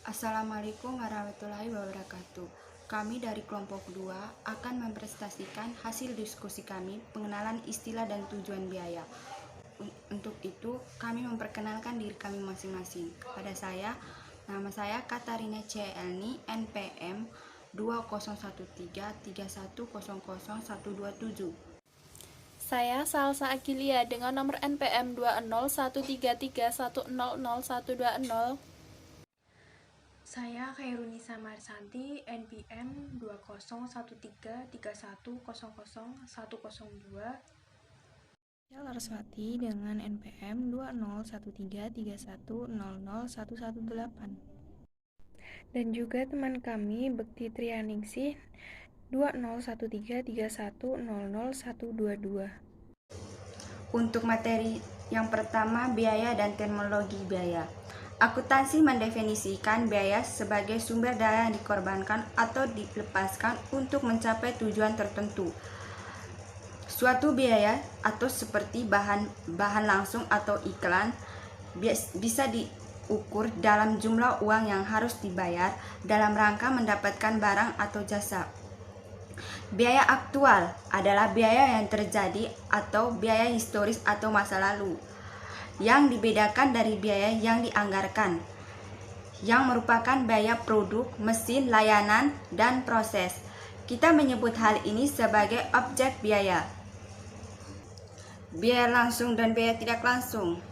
Assalamualaikum warahmatullahi wabarakatuh. Kami dari kelompok 2 akan mempresentasikan hasil diskusi kami pengenalan istilah dan tujuan biaya. Untuk itu, kami memperkenalkan diri kami masing-masing. Kepada saya, nama saya Katarina C. Elni, NPM 201331000127. Saya Salsa Agilia dengan nomor NPM 201331000120. Saya Khairunisa Marsanti, NPM 201331000102. Saya Larswati dengan NPM 201331000118. Dan juga teman kami Bekti Trianingsih 201331000122. Untuk materi yang pertama, biaya dan terminologi biaya. Akuntansi mendefinisikan biaya sebagai sumber daya yang dikorbankan atau dilepaskan untuk mencapai tujuan tertentu. Suatu biaya atau seperti bahan langsung atau iklan bisa diukur dalam jumlah uang yang harus dibayar dalam rangka mendapatkan barang atau jasa. Biaya aktual adalah biaya yang terjadi atau biaya historis atau masa lalu, yang dibedakan dari biaya yang dianggarkan, yang merupakan biaya produk, mesin, layanan, dan proses. Kita menyebut hal ini sebagai objek biaya. Biaya langsung dan biaya tidak langsung.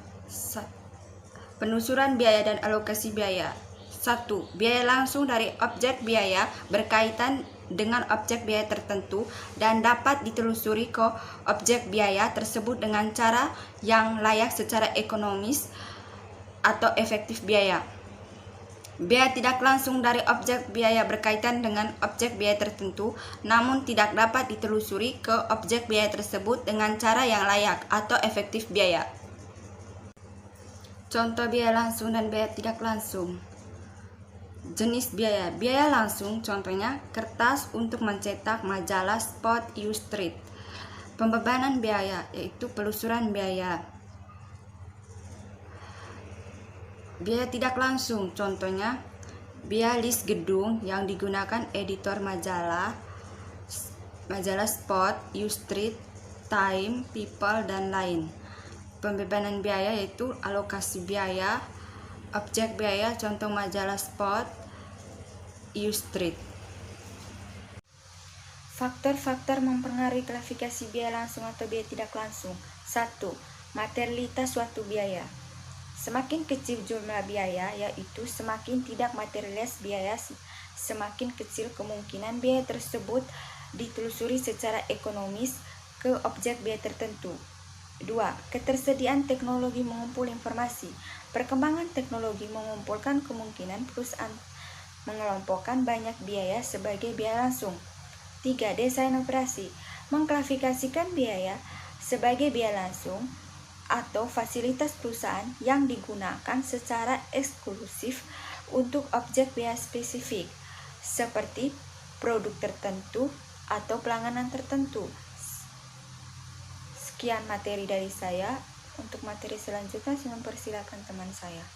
Penelusuran biaya dan alokasi biaya. 1. Biaya langsung dari objek biaya berkaitan dengan objek biaya tertentu dan dapat ditelusuri ke objek biaya tersebut dengan cara yang layak secara ekonomis atau efektif biaya. Biaya tidak langsung dari objek biaya berkaitan dengan objek biaya tertentu namun tidak dapat ditelusuri ke objek biaya tersebut dengan cara yang layak atau efektif biaya. Contoh biaya langsung dan biaya tidak langsung. Jenis biaya. Biaya langsung contohnya kertas untuk mencetak majalah spot illustrate. Pembebanan biaya yaitu penelusuran biaya. Biaya tidak langsung contohnya biaya list gedung yang digunakan editor majalah spot, illustrate, time, people, dan lain. Pembebanan biaya yaitu alokasi biaya, objek biaya contoh majalah spot, illustrate. Faktor-faktor mempengaruhi klasifikasi biaya langsung atau biaya tidak langsung. 1. Materialitas suatu biaya. Semakin kecil jumlah biaya, yaitu semakin tidak materialitas biaya, semakin kecil kemungkinan biaya tersebut ditelusuri secara ekonomis ke objek biaya tertentu. 2. Ketersediaan teknologi mengumpul informasi. Perkembangan teknologi mengumpulkan kemungkinan perusahaan mengelompokkan banyak biaya sebagai biaya langsung. 3. Desain operasi. Mengklasifikasikan biaya sebagai biaya langsung atau fasilitas perusahaan yang digunakan secara eksklusif untuk objek biaya spesifik, seperti produk tertentu atau pelangganan tertentu. Sekian materi dari saya. Untuk materi selanjutnya, saya mempersilakan teman saya.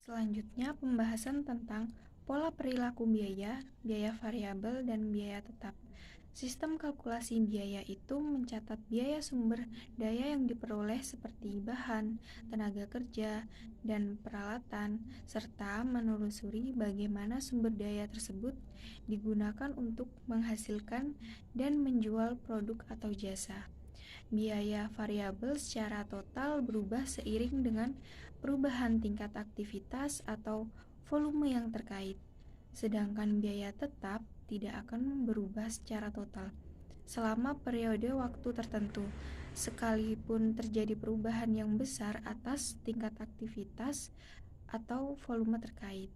Selanjutnya, pembahasan tentang pola perilaku biaya, biaya variabel, dan biaya tetap. Sistem kalkulasi biaya itu mencatat biaya sumber daya yang diperoleh seperti bahan, tenaga kerja, dan peralatan, serta menelusuri bagaimana sumber daya tersebut digunakan untuk menghasilkan dan menjual produk atau jasa. Biaya variabel secara total berubah seiring dengan perubahan tingkat aktivitas atau volume yang terkait. Sedangkan biaya tetap tidak akan berubah secara total selama periode waktu tertentu, sekalipun terjadi perubahan yang besar atas tingkat aktivitas atau volume terkait.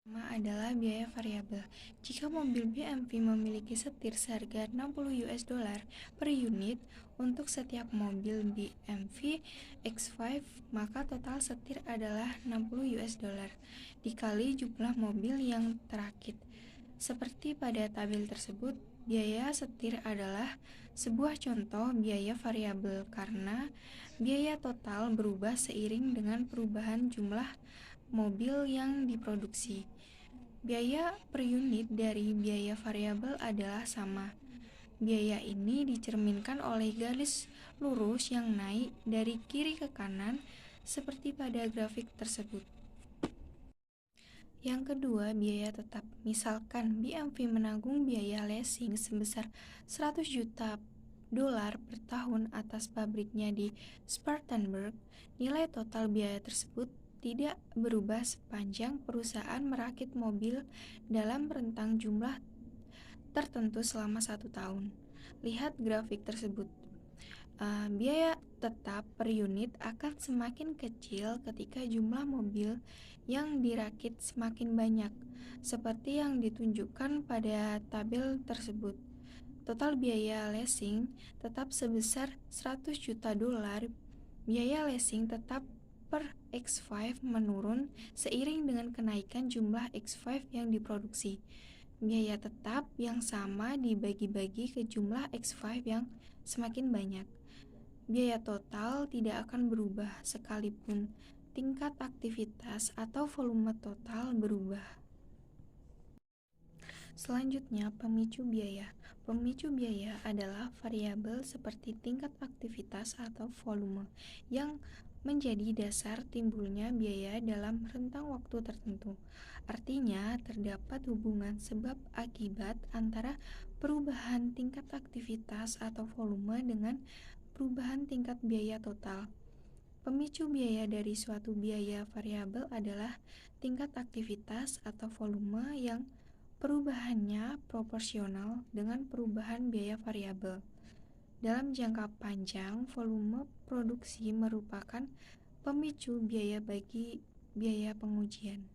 Pertama adalah biaya variabel. Jika mobil BMW memiliki setir seharga 60 US dollar per unit untuk setiap mobil BMW X5, maka total setir adalah 60 US dollar dikali jumlah mobil yang terakit. Seperti pada tabel tersebut, biaya setir adalah sebuah contoh biaya variabel karena biaya total berubah seiring dengan perubahan jumlah mobil yang diproduksi. Biaya per unit dari biaya variabel adalah sama. Biaya ini dicerminkan oleh garis lurus yang naik dari kiri ke kanan seperti pada grafik tersebut. Yang kedua, biaya tetap. Misalkan BMW menanggung biaya leasing sebesar 100 juta dolar per tahun atas pabriknya di Spartanburg. Nilai total biaya tersebut tidak berubah sepanjang perusahaan merakit mobil dalam rentang jumlah tertentu selama 1 tahun. Lihat grafik tersebut. Biaya tetap per unit akan semakin kecil ketika jumlah mobil yang dirakit semakin banyak, seperti yang ditunjukkan pada tabel tersebut. Total biaya leasing tetap sebesar 100 juta dolar. Biaya leasing tetap per X5 menurun seiring dengan kenaikan jumlah X5 yang diproduksi. Biaya tetap yang sama dibagi-bagi ke jumlah X5 yang semakin banyak. Biaya total tidak akan berubah sekalipun tingkat aktivitas atau volume total berubah. Selanjutnya, pemicu biaya. Pemicu biaya adalah variabel seperti tingkat aktivitas atau volume yang menjadi dasar timbulnya biaya dalam rentang waktu tertentu. Artinya, terdapat hubungan sebab akibat antara perubahan tingkat aktivitas atau volume dengan perubahan tingkat biaya total. Pemicu biaya dari suatu biaya variabel adalah tingkat aktivitas atau volume yang perubahannya proporsional dengan perubahan biaya variabel. Dalam jangka panjang, volume produksi merupakan pemicu biaya bagi biaya pengujian.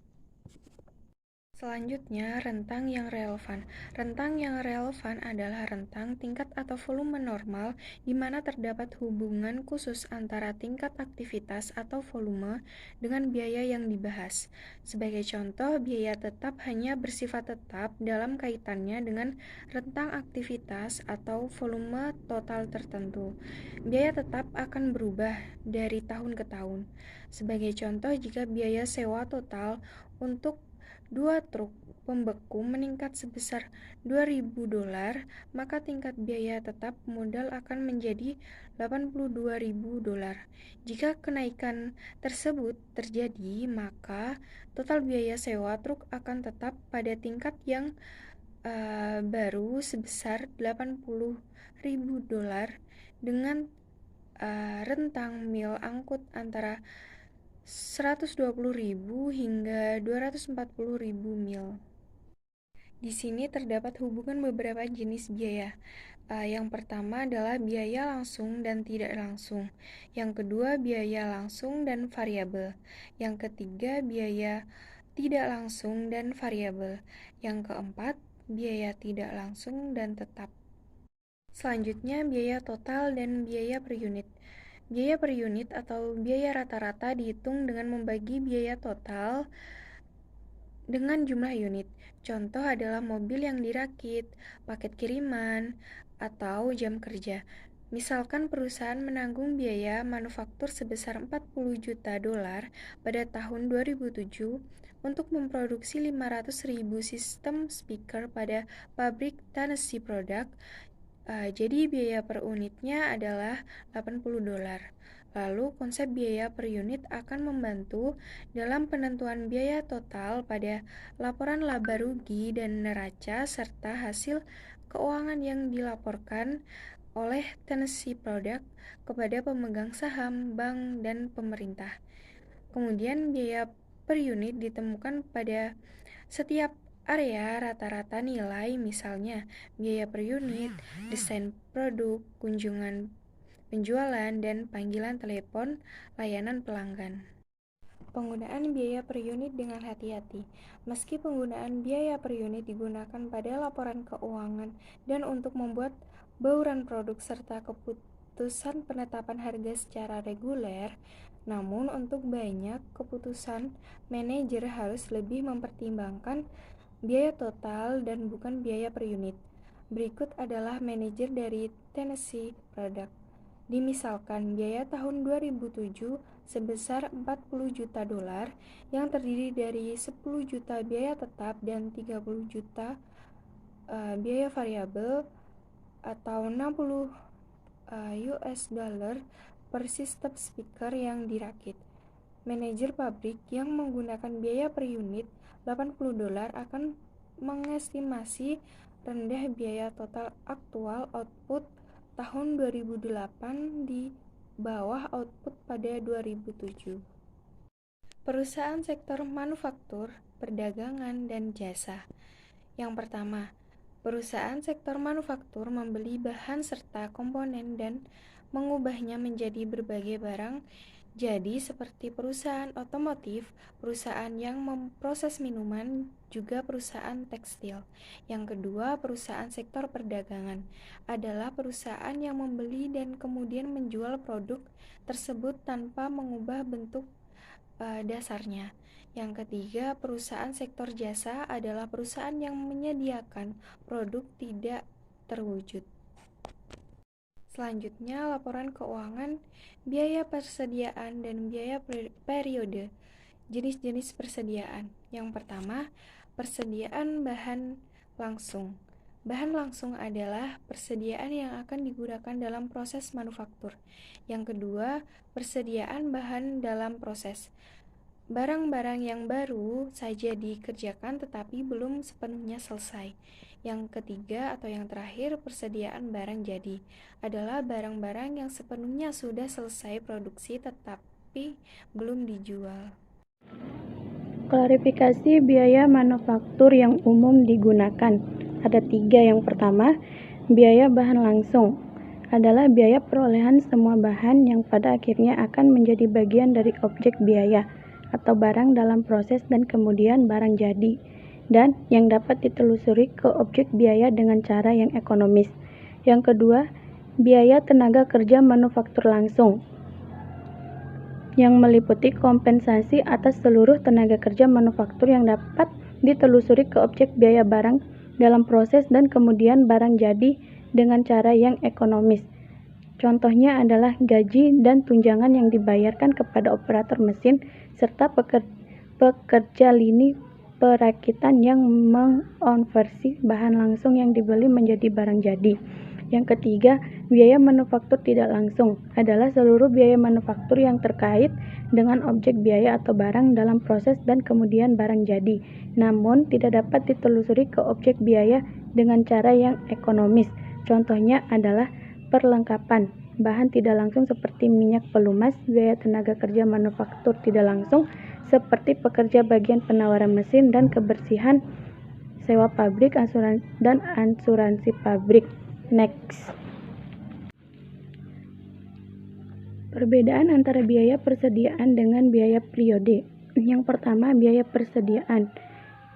Selanjutnya, rentang yang relevan. Rentang yang relevan adalah rentang tingkat atau volume normal di mana terdapat hubungan khusus antara tingkat aktivitas atau volume dengan biaya yang dibahas. Sebagai contoh, biaya tetap hanya bersifat tetap dalam kaitannya dengan rentang aktivitas atau volume total tertentu. Biaya tetap akan berubah dari tahun ke tahun. Sebagai contoh, jika biaya sewa total untuk 2 truk pembeku meningkat sebesar 2.000 dolar, maka tingkat biaya tetap modal akan menjadi 82.000 dolar. Jika kenaikan tersebut terjadi, maka total biaya sewa truk akan tetap pada tingkat yang baru sebesar 80.000 dolar dengan rentang mil angkut antara 120.000 hingga 240.000 mil. Di sini terdapat hubungan beberapa jenis biaya. Yang pertama adalah biaya langsung dan tidak langsung. Yang kedua, biaya langsung dan variabel. Yang ketiga, biaya tidak langsung dan variabel. Yang keempat, biaya tidak langsung dan tetap. Selanjutnya, biaya total dan biaya per unit. Biaya per unit atau biaya rata-rata dihitung dengan membagi biaya total dengan jumlah unit. Contoh adalah mobil yang dirakit, paket kiriman, atau jam kerja. Misalkan perusahaan menanggung biaya manufaktur sebesar 40 juta dolar pada tahun 2007 untuk memproduksi 500.000 sistem speaker pada pabrik Tennessee Product. Jadi biaya per unitnya adalah 80 dolar. Lalu konsep biaya per unit akan membantu dalam penentuan biaya total pada laporan laba rugi dan neraca serta hasil keuangan yang dilaporkan oleh Tennessee Product kepada pemegang saham, bank, dan pemerintah. Kemudian biaya per unit ditemukan pada setiap area rata-rata nilai, misalnya biaya per unit, desain produk, kunjungan penjualan, dan panggilan telepon layanan pelanggan. Penggunaan biaya per unit dengan hati-hati. Meski penggunaan biaya per unit digunakan pada laporan keuangan dan untuk membuat bauran produk serta keputusan penetapan harga secara reguler, namun untuk banyak keputusan, manajer harus lebih mempertimbangkan biaya total dan bukan biaya per unit. Berikut adalah manajer dari Tennessee Product. Dimisalkan biaya tahun 2007 sebesar 40 juta dolar yang terdiri dari 10 juta biaya tetap dan 30 juta biaya variabel atau 60 US dollar per sistem speaker yang dirakit. Manajer pabrik yang menggunakan biaya per unit 80 dolar akan mengestimasi rendah biaya total aktual output tahun 2008 di bawah output pada 2007. Perusahaan sektor manufaktur, perdagangan, dan jasa. Yang pertama, perusahaan sektor manufaktur membeli bahan serta komponen dan mengubahnya menjadi berbagai barang. Jadi, seperti perusahaan otomotif, perusahaan yang memproses minuman, juga perusahaan tekstil. Yang kedua, perusahaan sektor perdagangan adalah perusahaan yang membeli dan kemudian menjual produk tersebut tanpa mengubah bentuk dasarnya. Yang ketiga, perusahaan sektor jasa adalah perusahaan yang menyediakan produk tidak terwujud. Selanjutnya, laporan keuangan, biaya persediaan, dan biaya periode. Jenis-jenis persediaan. Yang pertama, persediaan bahan langsung. Bahan langsung adalah persediaan yang akan digunakan dalam proses manufaktur. Yang kedua, persediaan bahan dalam proses. Barang-barang yang baru saja dikerjakan tetapi belum sepenuhnya selesai. Yang ketiga atau yang terakhir, persediaan barang jadi adalah barang-barang yang sepenuhnya sudah selesai produksi tetapi belum dijual. Klarifikasi biaya manufaktur yang umum digunakan. Ada 3. Yang pertama, biaya bahan langsung adalah biaya perolehan semua bahan yang pada akhirnya akan menjadi bagian dari objek biaya atau barang dalam proses dan kemudian barang jadi, dan yang dapat ditelusuri ke objek biaya dengan cara yang ekonomis. Yang kedua, biaya tenaga kerja manufaktur langsung yang meliputi kompensasi atas seluruh tenaga kerja manufaktur yang dapat ditelusuri ke objek biaya barang dalam proses dan kemudian barang jadi dengan cara yang ekonomis. Contohnya adalah gaji dan tunjangan yang dibayarkan kepada operator mesin serta pekerja lini perakitan yang mengonversi bahan langsung yang dibeli menjadi barang jadi. Yang ketiga, biaya manufaktur tidak langsung adalah seluruh biaya manufaktur yang terkait dengan objek biaya atau barang dalam proses dan kemudian barang jadi, namun tidak dapat ditelusuri ke objek biaya dengan cara yang ekonomis. Contohnya adalah perlengkapan bahan tidak langsung seperti minyak pelumas, biaya tenaga kerja manufaktur tidak langsung seperti pekerja bagian penawaran mesin dan kebersihan, sewa pabrik, dan asuransi pabrik. Next. Perbedaan antara biaya persediaan dengan biaya periode. Yang pertama, biaya persediaan,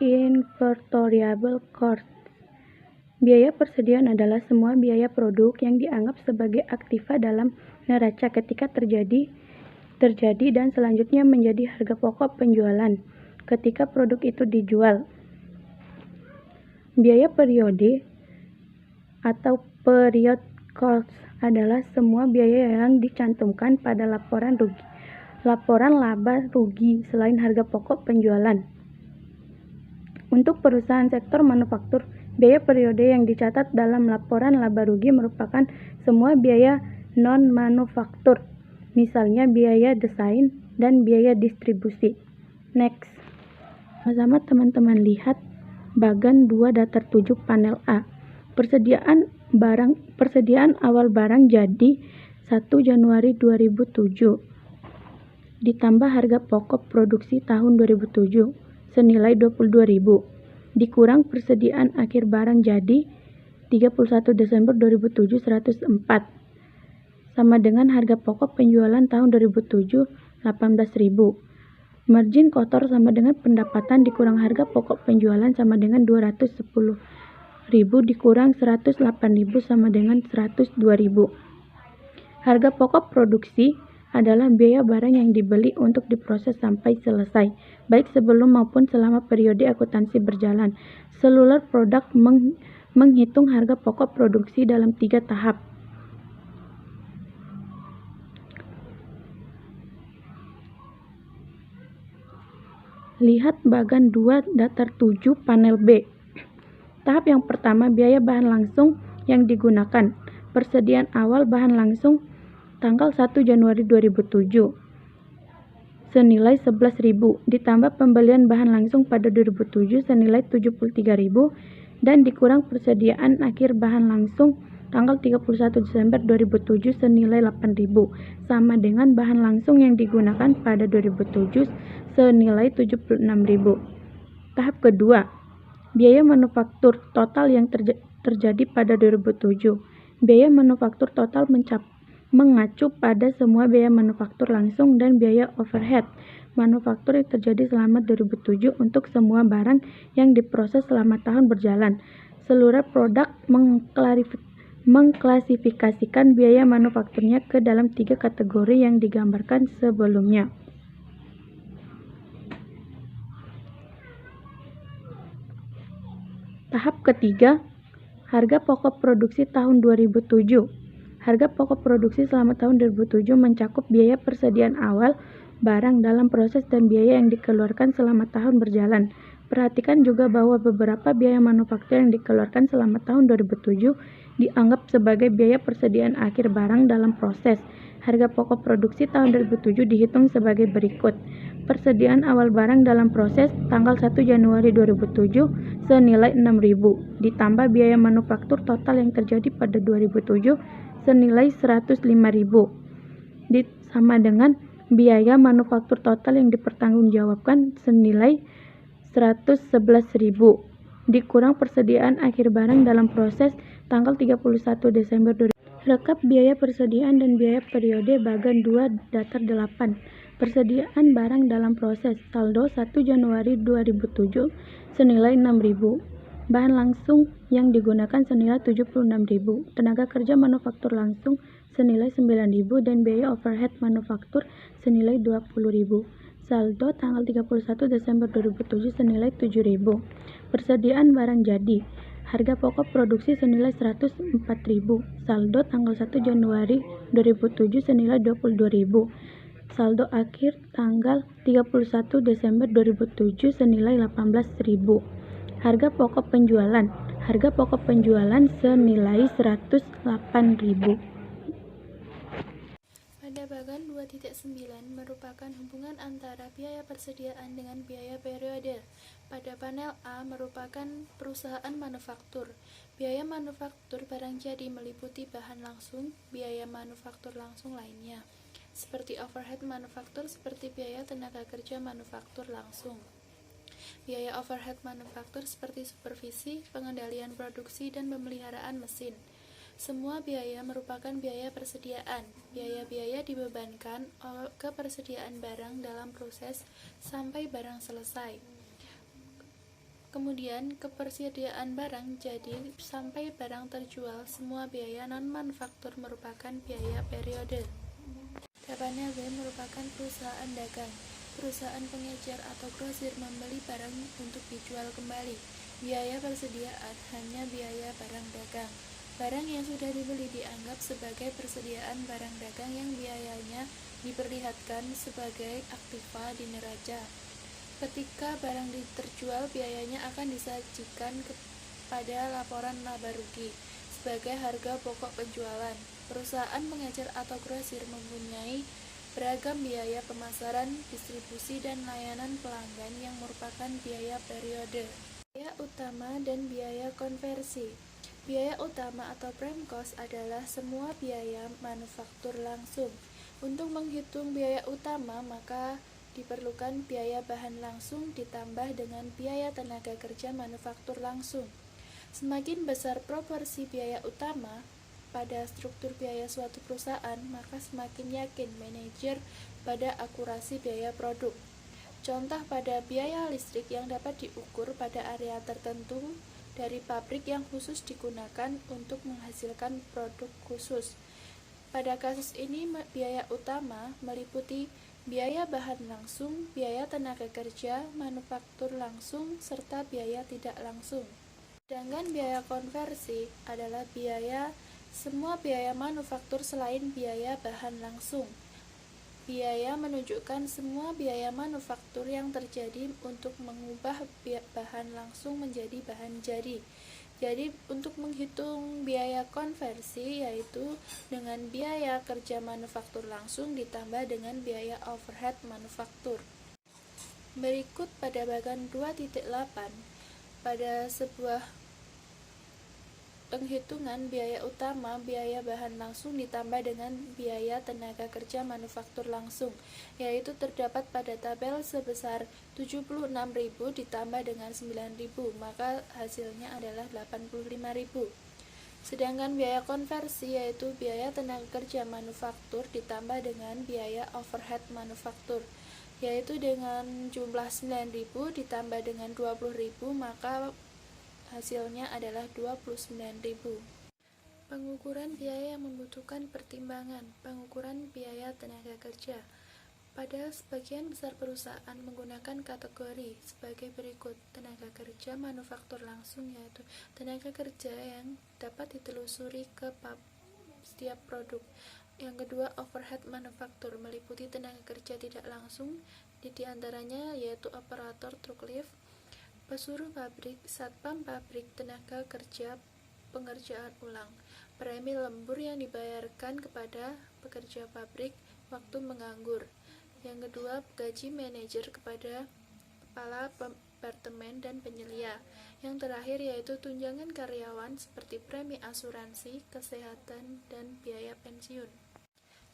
inventoriable cost. Biaya persediaan adalah semua biaya produk yang dianggap sebagai aktiva dalam neraca ketika terjadi dan selanjutnya menjadi harga pokok penjualan ketika produk itu dijual. Biaya periode atau period cost adalah semua biaya yang dicantumkan pada laporan laba rugi selain harga pokok penjualan. Untuk perusahaan sektor manufaktur, biaya periode yang dicatat dalam laporan laba rugi merupakan semua biaya non-manufaktur, misalnya biaya desain dan biaya distribusi. Next. Sama-sama teman-teman lihat bagan 2 datar 7 panel A. Persediaan awal barang jadi 1 Januari 2007 ditambah harga pokok produksi tahun 2007 senilai 22.000 dikurang persediaan akhir barang jadi 31 Desember 2007 104 sama dengan harga pokok penjualan tahun 2007 18.000. Margin kotor sama dengan pendapatan dikurang harga pokok penjualan sama dengan 210.000 dikurang 108.000 sama dengan 102.000. Harga pokok produksi adalah biaya barang yang dibeli untuk diproses sampai selesai, baik sebelum maupun selama periode akuntansi berjalan. Seluler produk menghitung harga pokok produksi dalam 3 tahap. Lihat bagan 2 datar 7 panel B. Tahap yang pertama, biaya bahan langsung yang digunakan. Persediaan awal bahan langsung tanggal 1 Januari 2007 senilai 11.000 ditambah pembelian bahan langsung pada 2007 senilai 73.000 dan dikurang persediaan akhir bahan langsung tanggal 31 Desember 2007 senilai 8.000 sama dengan bahan langsung yang digunakan pada 2007 senilai 76.000. Tahap kedua, biaya manufaktur total yang terjadi pada 2007. Biaya manufaktur total mengacu pada semua biaya manufaktur langsung dan biaya overhead manufaktur yang terjadi selama 2007 untuk semua barang yang diproses selama tahun berjalan. Seluruh produk mengklasifikasikan biaya manufakturnya ke dalam 3 kategori yang digambarkan sebelumnya. Tahap ketiga, harga pokok produksi tahun 2007. Harga pokok produksi selama tahun 2007 mencakup biaya persediaan awal, barang dalam proses, dan biaya yang dikeluarkan selama tahun berjalan. Perhatikan juga bahwa beberapa biaya manufaktur yang dikeluarkan selama tahun 2007 dianggap sebagai biaya persediaan akhir barang dalam proses. Harga pokok produksi tahun 2007 dihitung sebagai berikut. Persediaan awal barang dalam proses tanggal 1 Januari 2007 senilai 6.000 ditambah biaya manufaktur total yang terjadi pada 2007 senilai 105.000 sama dengan biaya manufaktur total yang dipertanggungjawabkan senilai 111.000 dikurang persediaan akhir barang dalam proses tanggal 31 Desember 2000. Rekap biaya persediaan dan biaya periode bagan 2 datar 8. Persediaan barang dalam proses saldo 1 Januari 2007 senilai 6.000. Bahan langsung yang digunakan senilai 76.000, tenaga kerja manufaktur langsung senilai 9.000 dan biaya overhead manufaktur senilai 20.000. Saldo tanggal 31 Desember 2007 senilai 7.000. Persediaan barang jadi. Harga pokok produksi senilai 104.000. Saldo tanggal 1 Januari 2007 senilai 22.000. Saldo akhir tanggal 31 Desember 2007 senilai 18.000. Harga pokok penjualan. Harga pokok penjualan senilai 108.000. Pada bagan 2.9 merupakan hubungan antara biaya persediaan dengan biaya periode. Pada panel A merupakan perusahaan manufaktur. Biaya manufaktur barang jadi meliputi bahan langsung, biaya manufaktur langsung lainnya, seperti overhead manufaktur seperti biaya tenaga kerja manufaktur langsung. Biaya overhead manufaktur seperti supervisi, pengendalian produksi, dan pemeliharaan mesin. Semua biaya merupakan biaya persediaan. Biaya-biaya dibebankan ke persediaan barang dalam proses sampai barang selesai. Kemudian ke persediaan barang jadi sampai barang terjual. Semua biaya non-manufaktur merupakan biaya periode. Panel B merupakan perusahaan dagang. Perusahaan pengecer atau grosir membeli barang untuk dijual kembali. Biaya persediaan hanya biaya barang dagang. Barang yang sudah dibeli dianggap sebagai persediaan barang dagang yang biayanya diperlihatkan sebagai aktiva di neraca. Ketika barang terjual, biayanya akan disajikan kepada laporan laba rugi sebagai harga pokok penjualan. Perusahaan pengecer atau grosir mempunyai beragam biaya pemasaran, distribusi, dan layanan pelanggan yang merupakan biaya periode. Biaya utama dan biaya konversi. Biaya utama atau prime cost adalah semua biaya manufaktur langsung. Untuk menghitung biaya utama, maka diperlukan biaya bahan langsung ditambah dengan biaya tenaga kerja manufaktur langsung. Semakin besar proporsi biaya utama pada struktur biaya suatu perusahaan, maka semakin yakin manajer pada akurasi biaya produk. Contoh pada biaya listrik yang dapat diukur pada area tertentu dari pabrik yang khusus digunakan untuk menghasilkan produk khusus. Pada kasus ini, biaya utama meliputi biaya bahan langsung, biaya tenaga kerja, manufaktur langsung, serta biaya tidak langsung. Sedangkan biaya konversi adalah semua biaya manufaktur selain biaya bahan langsung. Biaya menunjukkan semua biaya manufaktur yang terjadi untuk mengubah bahan langsung menjadi bahan jadi. Jadi untuk menghitung biaya konversi yaitu dengan biaya kerja manufaktur langsung ditambah dengan biaya overhead manufaktur. Berikut pada bagan 2.8 pada sebuah penghitungan biaya utama, biaya bahan langsung ditambah dengan biaya tenaga kerja manufaktur langsung, yaitu terdapat pada tabel sebesar 76.000 ditambah dengan 9.000, maka hasilnya adalah 85.000. Sedangkan biaya konversi yaitu biaya tenaga kerja manufaktur ditambah dengan biaya overhead manufaktur, yaitu dengan jumlah 9.000 ditambah dengan 20.000, maka hasilnya adalah 29.000. Pengukuran biaya yang membutuhkan pertimbangan. Pengukuran biaya tenaga kerja. Pada sebagian besar perusahaan menggunakan kategori sebagai berikut: tenaga kerja manufaktur langsung, yaitu tenaga kerja yang dapat ditelusuri ke setiap produk. Yang kedua, overhead manufaktur, meliputi tenaga kerja tidak langsung, di antaranya yaitu operator truk lift, pesuruh pabrik, satpam pabrik, tenaga kerja pengerjaan ulang, premi lembur yang dibayarkan kepada pekerja pabrik waktu menganggur. Yang kedua, gaji manajer kepada kepala departemen dan penyelia. Yang terakhir yaitu tunjangan karyawan seperti premi asuransi, kesehatan, dan biaya pensiun.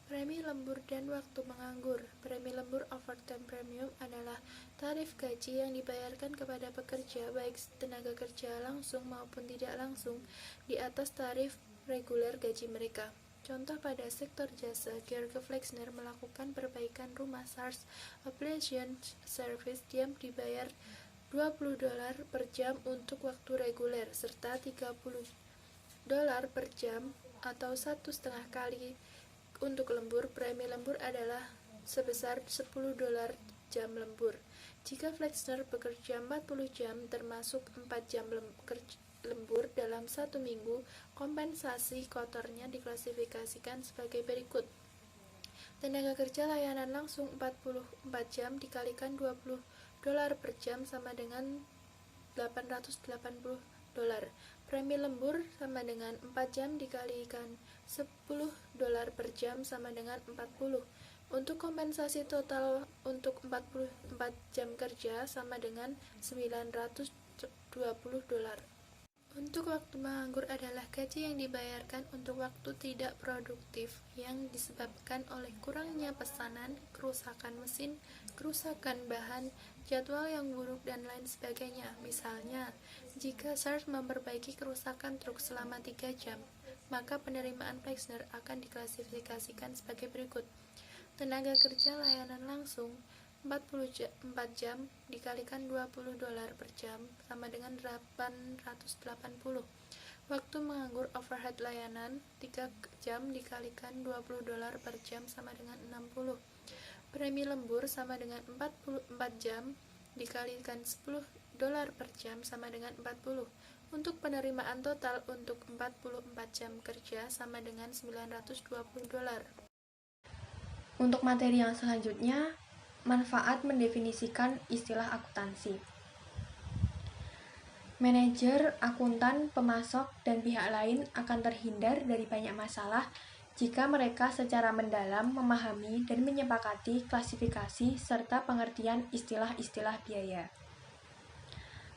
Premi lembur dan waktu menganggur. Premi lembur overtime premium adalah tarif gaji yang dibayarkan kepada pekerja baik tenaga kerja langsung maupun tidak langsung di atas tarif reguler gaji mereka. Contoh pada sektor jasa, Georg Flexner melakukan perbaikan rumah SARS Application Service, dia dibayar $20 per jam untuk waktu reguler serta $30 per jam atau 1,5 kali untuk lembur. Premi lembur adalah sebesar $10 jam lembur. Jika Flexner bekerja 40 jam termasuk 4 jam lembur dalam 1 minggu, kompensasi kotornya diklasifikasikan sebagai berikut. Tenaga kerja layanan langsung 44 jam dikalikan $20 per jam sama dengan $880. Premi lembur sama dengan 4 jam dikalikan $10 per jam sama dengan 40. Untuk kompensasi total untuk 44 jam kerja sama dengan $920. Untuk waktu menganggur adalah gaji yang dibayarkan untuk waktu tidak produktif yang disebabkan oleh kurangnya pesanan, kerusakan mesin, kerusakan bahan, jadwal yang buruk, dan lain sebagainya. Misalnya, jika SARS memperbaiki kerusakan truk selama 3 jam, maka penerimaan Flexner akan diklasifikasikan sebagai berikut. Tenaga kerja layanan langsung 4 jam dikalikan $20 per jam sama dengan 880. Waktu menganggur overhead layanan 3 jam dikalikan $20 per jam sama dengan 60. Premi lembur sama dengan 44 jam dikalikan $10 per jam sama dengan 40. Untuk penerimaan total untuk 44 jam kerja sama dengan $920. Untuk materi yang selanjutnya, manfaat mendefinisikan istilah akuntansi. Manajer, akuntan, pemasok, dan pihak lain akan terhindar dari banyak masalah jika mereka secara mendalam memahami dan menyepakati klasifikasi serta pengertian istilah-istilah biaya.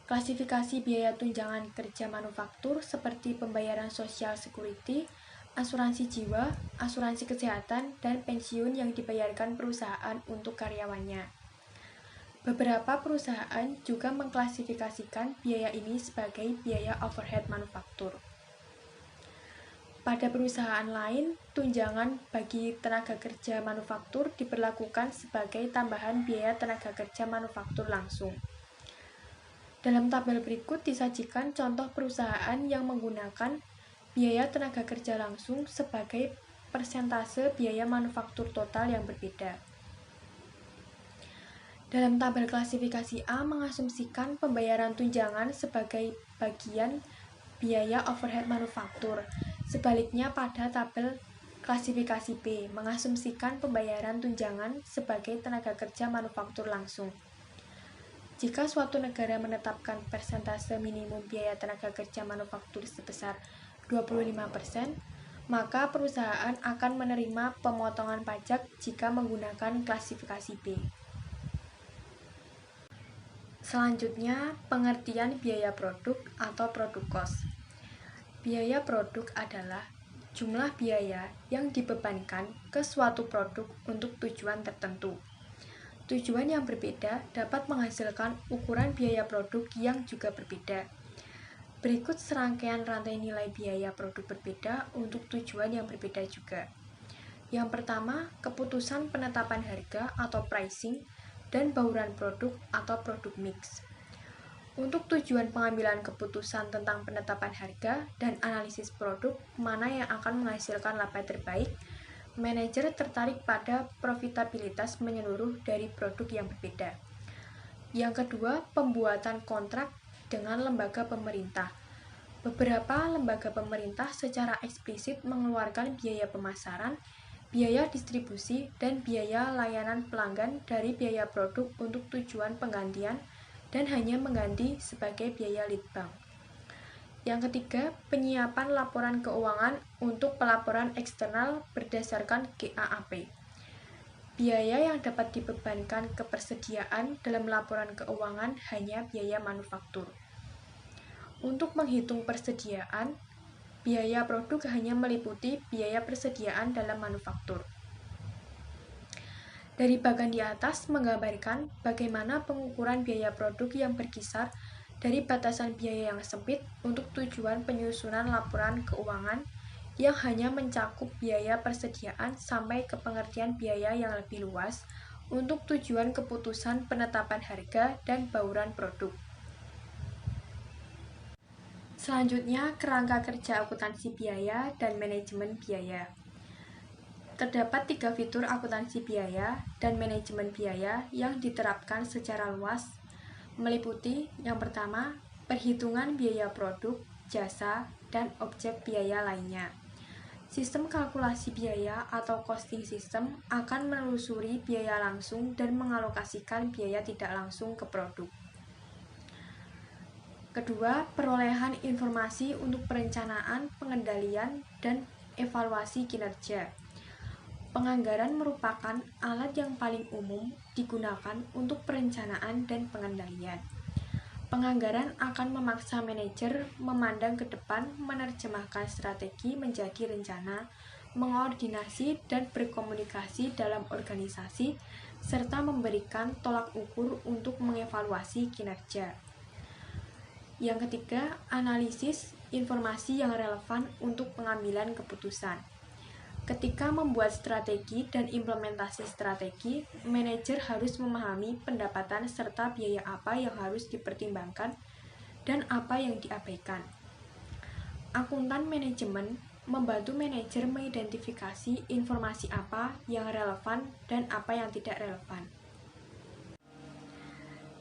Klasifikasi biaya tunjangan kerja manufaktur seperti pembayaran Social Security, asuransi jiwa, asuransi kesehatan, dan pensiun yang dibayarkan perusahaan untuk karyawannya. Beberapa perusahaan juga mengklasifikasikan biaya ini sebagai biaya overhead manufaktur. Pada perusahaan lain, tunjangan bagi tenaga kerja manufaktur diberlakukan sebagai tambahan biaya tenaga kerja manufaktur langsung. Dalam tabel berikut disajikan contoh perusahaan yang menggunakan biaya tenaga kerja langsung sebagai persentase biaya manufaktur total yang berbeda. Dalam tabel klasifikasi A mengasumsikan pembayaran tunjangan sebagai bagian biaya overhead manufaktur. Sebaliknya pada tabel Klasifikasi B mengasumsikan pembayaran tunjangan sebagai tenaga kerja manufaktur langsung. Jika suatu negara menetapkan persentase minimum biaya tenaga kerja manufaktur sebesar 25%, maka perusahaan akan menerima pemotongan pajak jika menggunakan klasifikasi B. Selanjutnya, pengertian biaya produk atau produk cost. Biaya produk adalah jumlah biaya yang dibebankan ke suatu produk untuk tujuan tertentu. Tujuan yang berbeda dapat menghasilkan ukuran biaya produk yang juga berbeda. Berikut serangkaian rantai nilai biaya produk berbeda untuk tujuan yang berbeda juga. Yang pertama, keputusan penetapan harga atau pricing dan bauran produk atau produk mix. Untuk tujuan pengambilan keputusan tentang penetapan harga dan analisis produk mana yang akan menghasilkan laba terbaik, manajer tertarik pada profitabilitas menyeluruh dari produk yang berbeda. Yang kedua, pembuatan kontrak dengan lembaga pemerintah. Beberapa lembaga pemerintah secara eksplisit mengeluarkan biaya pemasaran, biaya distribusi, dan biaya layanan pelanggan dari biaya produk untuk tujuan penggantian dan hanya mengganti sebagai biaya lead bank. Yang ketiga, penyiapan laporan keuangan untuk pelaporan eksternal berdasarkan GAAP. Biaya yang dapat dibebankan ke persediaan dalam laporan keuangan hanya biaya manufaktur. Untuk menghitung persediaan, biaya produk hanya meliputi biaya persediaan dalam manufaktur. Dari bagan di atas menggambarkan bagaimana pengukuran biaya produk yang berkisar dari batasan biaya yang sempit untuk tujuan penyusunan laporan keuangan yang hanya mencakup biaya persediaan sampai ke pengertian biaya yang lebih luas untuk tujuan keputusan penetapan harga dan bauran produk. Selanjutnya, kerangka kerja akuntansi biaya dan manajemen biaya. Terdapat 3 fitur akuntansi biaya dan manajemen biaya yang diterapkan secara luas, meliputi yang pertama, perhitungan biaya produk, jasa, dan objek biaya lainnya. Sistem kalkulasi biaya atau costing system akan menelusuri biaya langsung dan mengalokasikan biaya tidak langsung ke produk. Kedua, perolehan informasi untuk perencanaan, pengendalian, dan evaluasi kinerja. Penganggaran merupakan alat yang paling umum digunakan untuk perencanaan dan pengendalian. Penganggaran akan memaksa manajer memandang ke depan, menerjemahkan strategi menjadi rencana, mengordinasi dan berkomunikasi dalam organisasi, serta memberikan tolak ukur untuk mengevaluasi kinerja. Yang ketiga, analisis informasi yang relevan untuk pengambilan keputusan. Ketika membuat strategi dan implementasi strategi, manajer harus memahami pendapatan serta biaya apa yang harus dipertimbangkan dan apa yang diabaikan. Akuntan manajemen membantu manajer mengidentifikasi informasi apa yang relevan dan apa yang tidak relevan.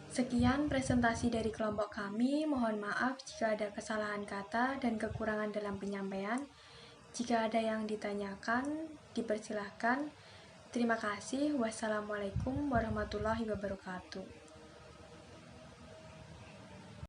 Sekian presentasi dari kelompok kami. Mohon maaf jika ada kesalahan kata dan kekurangan dalam penyampaian. Jika ada yang ditanyakan, dipersilahkan. Terima kasih. Wassalamualaikum warahmatullahi wabarakatuh.